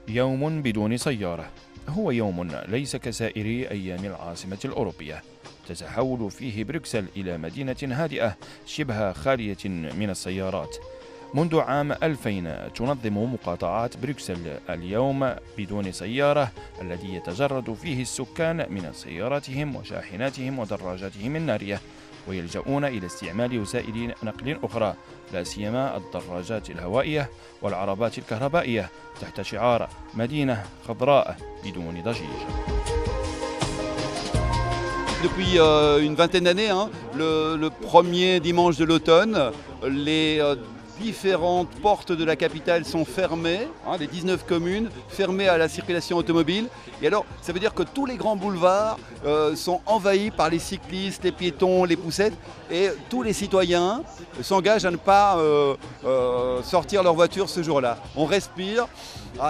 يوم بدون سيارة هو يوم ليس كسائر أيام العاصمة الأوروبية. تتحول فيه بروكسل إلى مدينة هادئة شبه خالية من السيارات. منذ عام 2000 تنظم مقاطعات بروكسل اليوم بدون سيارة، الذي يتجرد فيه السكان من سياراتهم وشاحناتهم ودراجاتهم النارية، ويلجؤون إلى استعمال وسائل نقل أخرى، لا سيما الدراجات الهوائية والعربات الكهربائية، تحت شعار مدينة خضراء بدون ضجيج. Depuis une vingtaine d'années, le premier dimanche de l'automne, les différentes portes de la capitale sont fermées, les 19 communes fermées à la circulation automobile. Et alors, ça veut dire que tous les grands boulevards sont envahis par les cyclistes, les piétons, les poussettes, et tous les citoyens s'engagent à ne pas sortir leur voiture ce jour-là. On respire,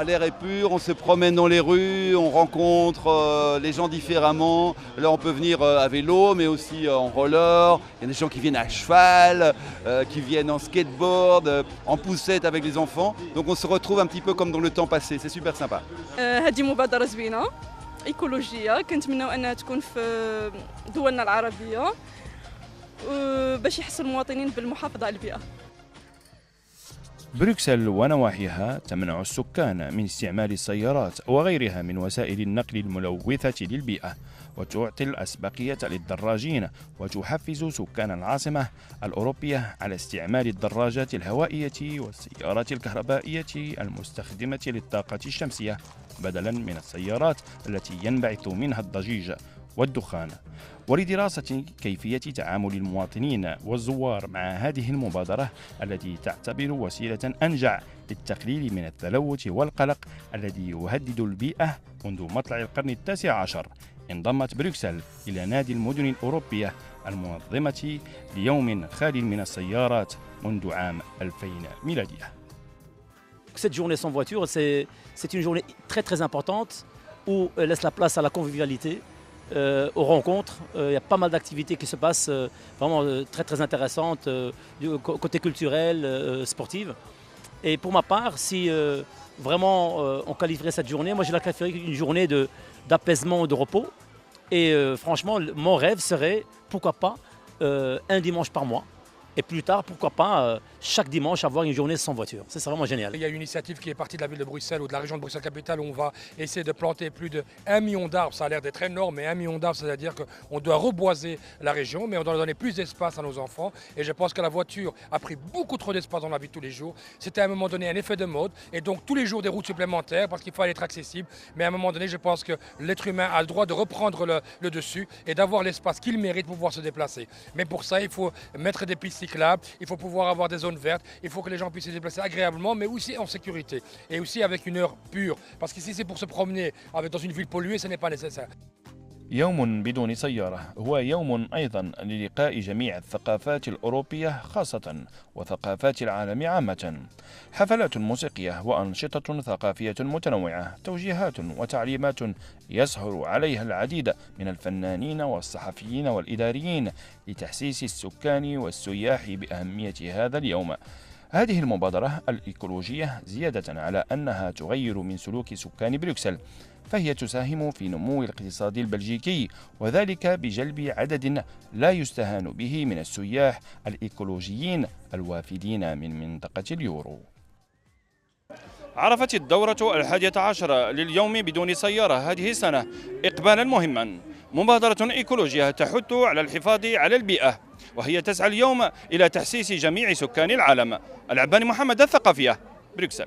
l'air est pur, on se promène dans les rues, on rencontre les gens différemment. Là, on peut venir à vélo, mais aussi en roller. Il y a des gens qui viennent à cheval, qui viennent en skateboard, en poussette avec les enfants. Donc on se retrouve un petit peu comme dans le temps passé. C'est super sympa. هذه مبادرة زوينة إيكولوجية كنتمناو أنها تكون في دولنا العربية باش يحسوا المواطنين بالمحافظة على البيئة. بروكسل ونواحيها تمنع السكان من استعمال السيارات وغيرها من وسائل النقل الملوثة للبيئة، وتعطي الأسبقية للدراجين، وتحفز سكان العاصمة الأوروبية على استعمال الدراجات الهوائية والسيارات الكهربائية المستخدمة للطاقة الشمسية بدلا من السيارات التي ينبعث منها الضجيج والدخان. ولدراسة كيفية تعامل المواطنين والزوار مع هذه المبادرة التي تعتبر وسيلة أنجع للتقليل من التلوث والقلق الذي يهدد البيئة منذ مطلع القرن التاسع عشر، انضمت بروكسل إلى نادي المدن الأوروبية المنظمة ليوم خال من السيارات منذ عام 2000 ميلادية. Cette journée sans voiture, c'est une journée très très importante où elle laisse la place à la convivialité, aux rencontres. Il y a pas mal d'activités qui se passent vraiment très très intéressantes du côté culturel, sportive. Et pour ma part, si vraiment on qualifierait cette journée, moi je la qualifierais une journée d'apaisement et de repos. Et franchement, mon rêve serait, pourquoi pas, un dimanche par mois. Et plus tard, pourquoi pas, chaque dimanche avoir une journée sans voiture. C'est vraiment génial. Il y a une initiative qui est partie de la ville de Bruxelles ou de la région de Bruxelles-Capitale où on va essayer de planter plus de 1 million d'arbres. Ça a l'air d'être énorme, mais 1 million d'arbres, c'est-à-dire qu'on doit reboiser la région, mais on doit donner plus d'espace à nos enfants. Et je pense que la voiture a pris beaucoup trop d'espace dans la vie de tous les jours. C'était à un moment donné un effet de mode. Et donc tous les jours des routes supplémentaires parce qu'il faut être accessible. Mais à un moment donné, je pense que l'être humain a le droit de reprendre le dessus et d'avoir l'espace qu'il mérite pour pouvoir se déplacer. Mais pour ça, il faut mettre des pistes cyclables, il faut pouvoir avoir des zones vertes, il faut que les gens puissent se déplacer agréablement, mais aussi en sécurité. Et aussi avec une heure pure. Parce que si c'est pour se promener dans une ville polluée, ce n'est pas nécessaire. يوم بدون سيارة هو يوم أيضا للقاء جميع الثقافات الأوروبية خاصة وثقافات العالم عامة. حفلات موسيقية وأنشطة ثقافية متنوعة، توجيهات وتعليمات يسهر عليها العديد من الفنانين والصحفيين والإداريين لتحسيس السكان والسياح بأهمية هذا اليوم. هذه المبادرة الإيكولوجية زيادة على أنها تغير من سلوك سكان بروكسل، فهي تساهم في نمو الاقتصاد البلجيكي، وذلك بجلب عدد لا يستهان به من السياح الإيكولوجيين الوافدين من منطقة اليورو. عرفت الدورة 11 لليوم بدون سيارة هذه السنة إقبالا مهما. مبادرة إيكولوجية تحث على الحفاظ على البيئة، وهي تسعى اليوم إلى تحسيس جميع سكان العالم. العباني محمد، الثقافية، بروكسل.